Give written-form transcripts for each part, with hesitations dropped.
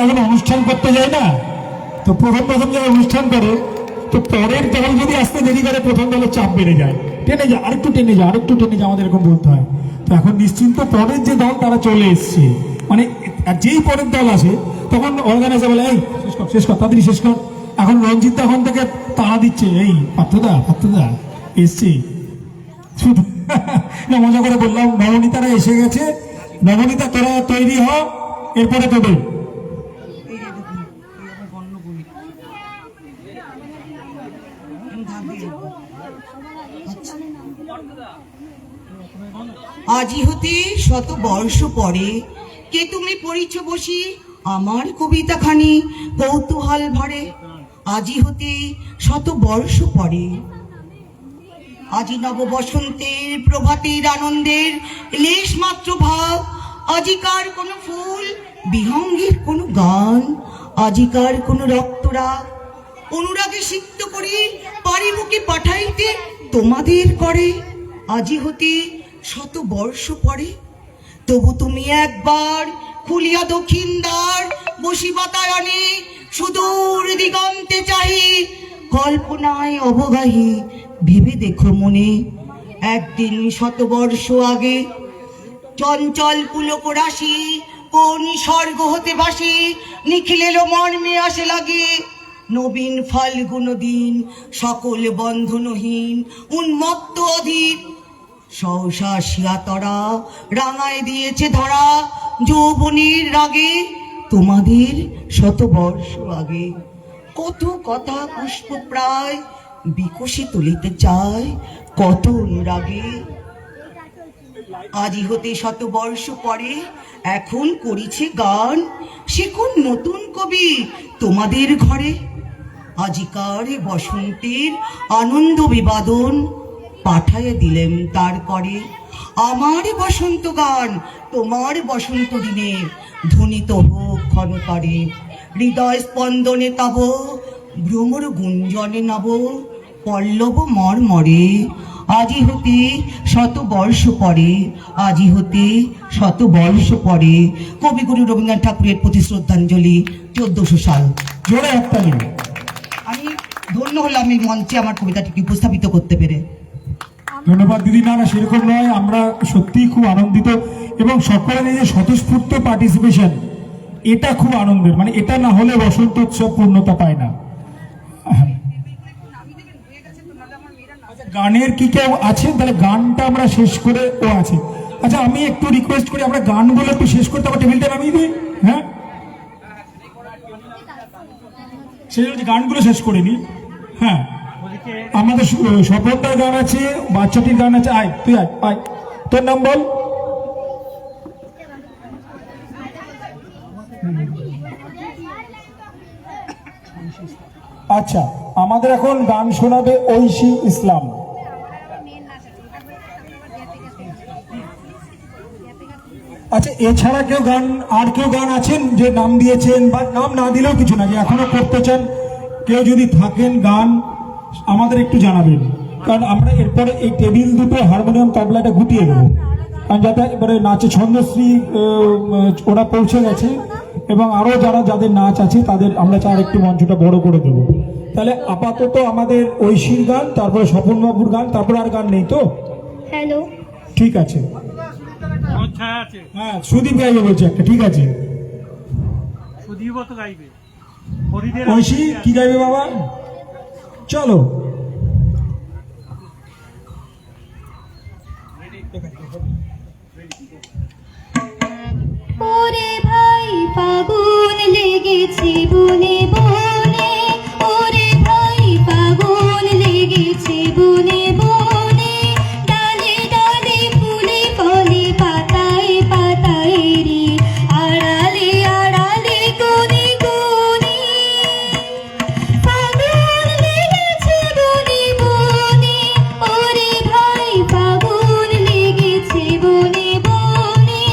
এখন অনুষ্ঠান করতে যায় না, তো প্রথম প্রথম যারা অনুষ্ঠান করে, তো পরের দল যদি আসতে দেরি করে প্রথম দলের চাপ বেড়ে যায়, টেনে যা আরেকটু টেনে যা আরেকটু টেনে যা, আমাদের এরকম বলতে হয়। তো এখন নিশ্চিন্ত পরের যে দল তারা চলে এসছে, মানে আর যেই পরের দল আসে তখন অর্গানাইজার বলে এই শেষ কর তাড়াতাড়ি শেষ কর। এখন রঞ্জিত তখন থেকে তাড়া দিচ্ছে, এই পাত্রদা এসছি শুধু না, মজা করে বললাম নবনীতারা এসে গেছে, নবনীতা তোরা তৈরি হ, এরপরে তোদের আজি হতে শত বর্ষ পরে কে তুমি পড়িছ বসি আমার কবিতা খানি কৌতূহল ভরে। আজি হতে শত বর্ষ পরে, আজি নব বসন্তের প্রভাতের আনন্দের লেশ মাত্র ভাব, আজিকার কোন ফুল বিহঙ্গের কোন গান, আজিকার কোন রক্তরাগ অনুরাগে সিক্ত করে পারিমুখে পাঠাইতে তোমাদের করে। আজি হতে শত বর্ষ পরে, তবু তুমি একবার খুলিয়া দক্ষিণ দ্বার, বসি বাতায়নে সুদূর দিগন্তে চাহি, কল্পনায় অবগাহী ভেবে দেখো মনে, একদিন শতবর্ষ আগে চঞ্চল পুলক রাশি কোন স্বর্গ হতে ভাসি, নিখিল এলো মর্মে আসে লাগে, নবীন ফাল্গুন দিন সকল বন্ধনহীন উন্মত্ত অধীর, সহসা শিয়াতরা রাঙায় দিয়েছে ধরা, যৌবনের রাগে তোমাদের শতবর্ষ আগে। কত কথা পুষ্প প্রায় বিকশি তুলিতে চায় কত অনুরাগে। আজি হতে শতবর্ষ পরে এখন করিছে গান, সে কোন নতুন কবি তোমাদের ঘরে। আজিকার বসন্তের আনন্দ বিবাদন পাঠাইয়া দিলেন তার করে, আমার বসন্ত গান তোমার বসন্ত দিনে ধ্বনিত হোক ক্ষণকারে, হৃদয় স্পন্দনে তব ভ্রমর গুঞ্জনে নব পল্লব মর্মরে। আজি হতে শতবর্ষ পরে, আজি হতে শতবর্ষ পরে। কবিগুরু রবীন্দ্রনাথ ঠাকুরের প্রতি শ্রদ্ধাঞ্জলি, 1400 সাল। জোরে একতালি। আমি ধন্য হলাম এই মঞ্চে আমার কবিতাটিকে উপস্থাপিত করতে পেরে। ধন্যবাদ দিদি। না না, সেরকম নয়, আমরা সত্যিই খুব আনন্দিত, এবং সকলের এই যে স্বতঃস্ফূর্ত পার্টিসিপেশন, এটা খুব আনন্দের। মানে এটা না হলে বসন্ত উৎসব পূর্ণতা পায় না। গানের কি কেউ আছে? তাহলে গানটা আমরা শেষ করে ও আছে। আচ্ছা, আমি একটু রিকোয়েস্ট করি, আমরা গানগুলো একটু শেষ করতে আবার টেবিলটা নামিয়ে দিই। হ্যাঁ, সেই গানগুলো শেষ করে নি। হ্যাঁ, আমাদের স্বপনদার গান আছে, বাচ্চাটির গান আছে। আয় তুই আয়, আয়, তোর নাম বল। আচ্ছা, আমাদের এখন গান শোনাবে ঐশী ইসলাম। আচ্ছা, এছাড়া কেউ গান, আর কেউ গান আছেন যে নাম দিয়েছেন, বা নাম না দিলেও কিছু না, যে এখনো করতে চান, কেউ যদি থাকেন গান আমাদের একটু জানাবেন, কারণ আমরা এরপরে এই টেবিল দুটো হারমোনিয়াম তবলাটা গুটিয়ে দেবো, কারণ যাতে এবারে নাচে ছন্দশ্রী ওরা পৌঁছে গেছে, এবং আরো যাদের নাচ আছে তাদের আমরা চার একটু মঞ্চটা বড় করে দেবো। তাহলে আপাতত আমাদের ঐশীর গান, তারপরে স্বপন বাবুর গান, তারপরে আর গান নেই তো? হ্যালো, ঠিক আছে। হ্যাঁ, সুদীপ গাইবে বলছে একটা, ঠিক আছে। ঐশী কি গাইবে বাবা? চলো। ওরে ভাই ফাগুন লেগেছে বনে বনে, ওরে ভাই ফাগুন লেগেছে বনে বনে, ডালে ডালে ফুলে ফলে পাতায় পাতায় রে, আড়ালে আড়ালে কোণে কোণে, ফাগুন লেগেছে বনে বনে, ওরে ভাই ফাগুন লেগেছে বনে বনে।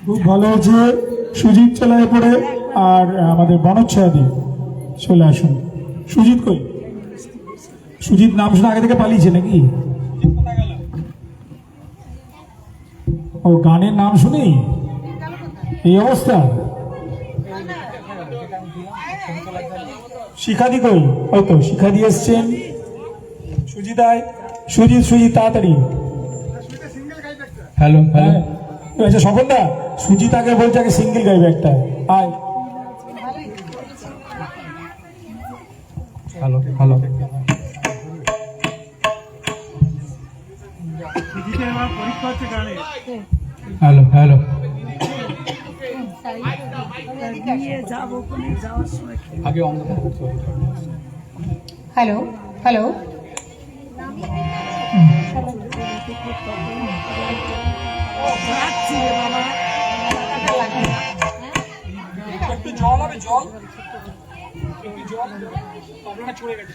খুব ভালো হয়েছে। সুজিত চলে পড়ে আর আমাদের বনচ্ছয়াদি চলে আসুন। সুজিত কই? সুজিত নাম শুনে আগে থেকে পালিয়েছে নাকি? ও গানের নাম শুনেই এই অবস্থা। শিখাদি কই? ওই তো শিখাদি এসছেন। সুজিত আয়, সুজিত সুজিত তাড়াতাড়ি। হ্যালো হ্যাঁ আচ্ছা স্বপনদা, সুজিত আগে বলছে আগে সিঙ্গেল গাইবে একটা। আয়। হ্যালো হ্যালো হ্যালো হ্যালো আগে অন্ধকার করতে হবে। হ্যালো হ্যালো একটু জল হবে, জল একটু জল। তবলাটা ছড়ে গেছে,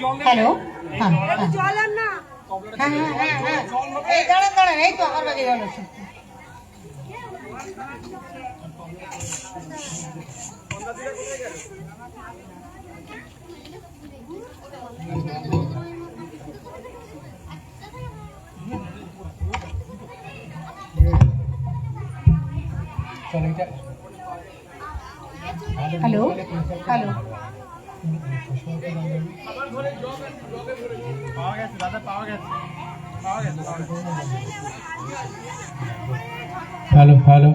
জল হ্যালো হ্যাঁ হ্যাঁ এই দাঁড়ান দাঁড়ান, এই তো আমার বাড়ি জল আছে। হ্যালো হ্যালো হ্যালো হ্যালো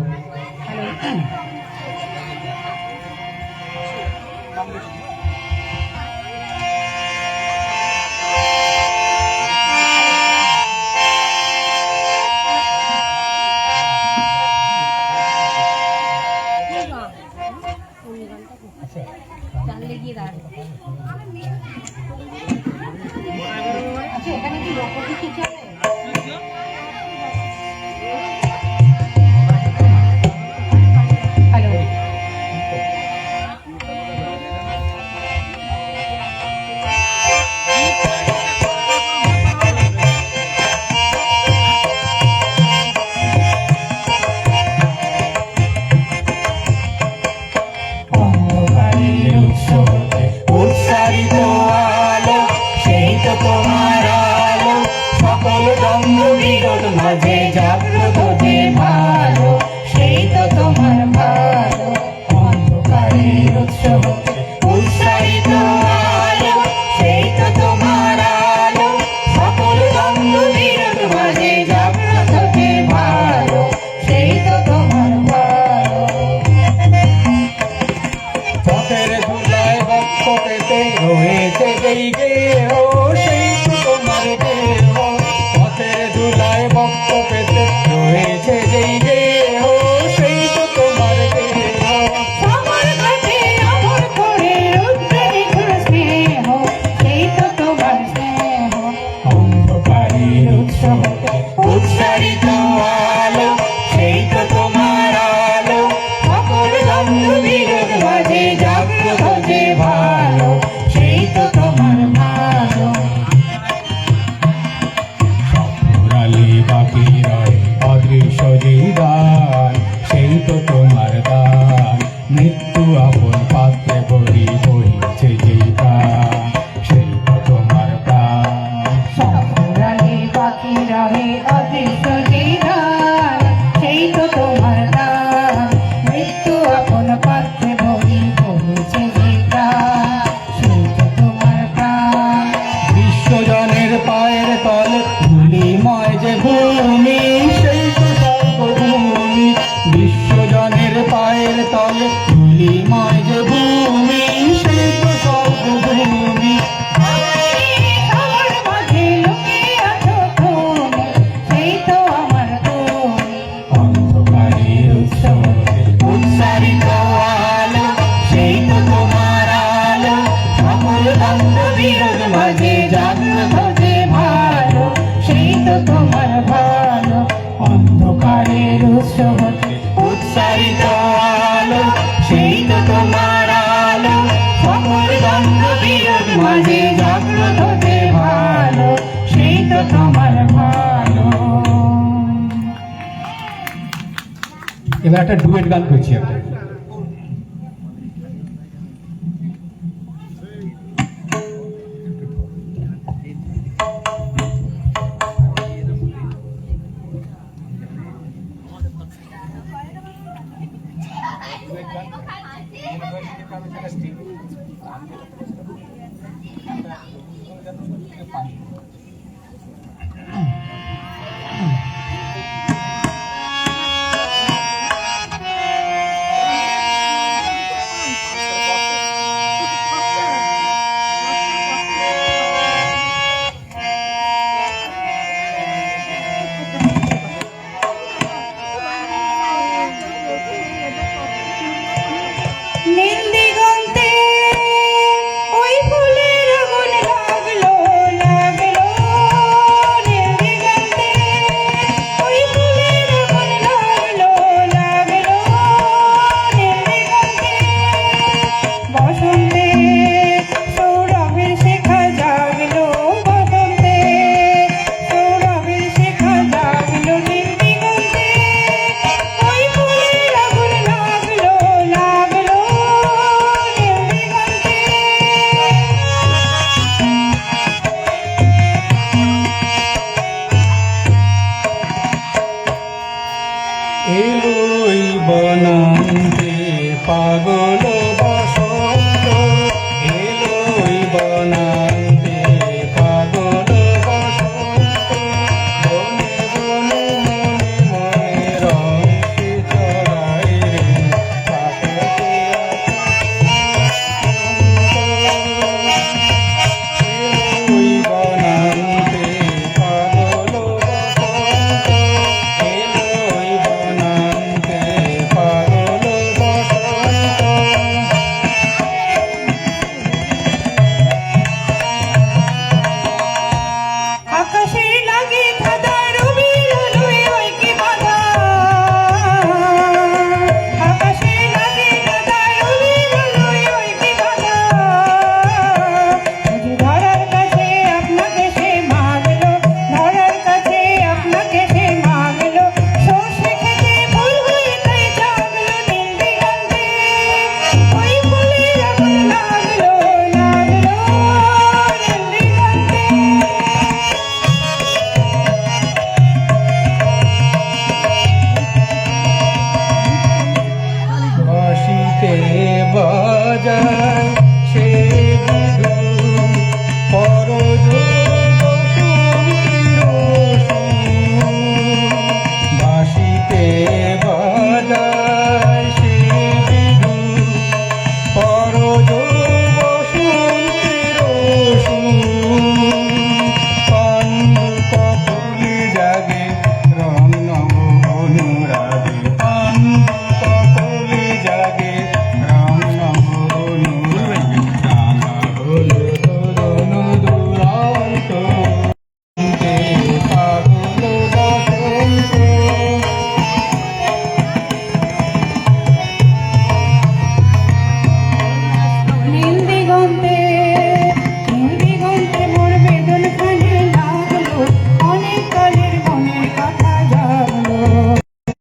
আচ্ছা এখানে কি লোকগীতি চলে? হ্যালো এবার একটা ডুয়েট গান করছি একটা।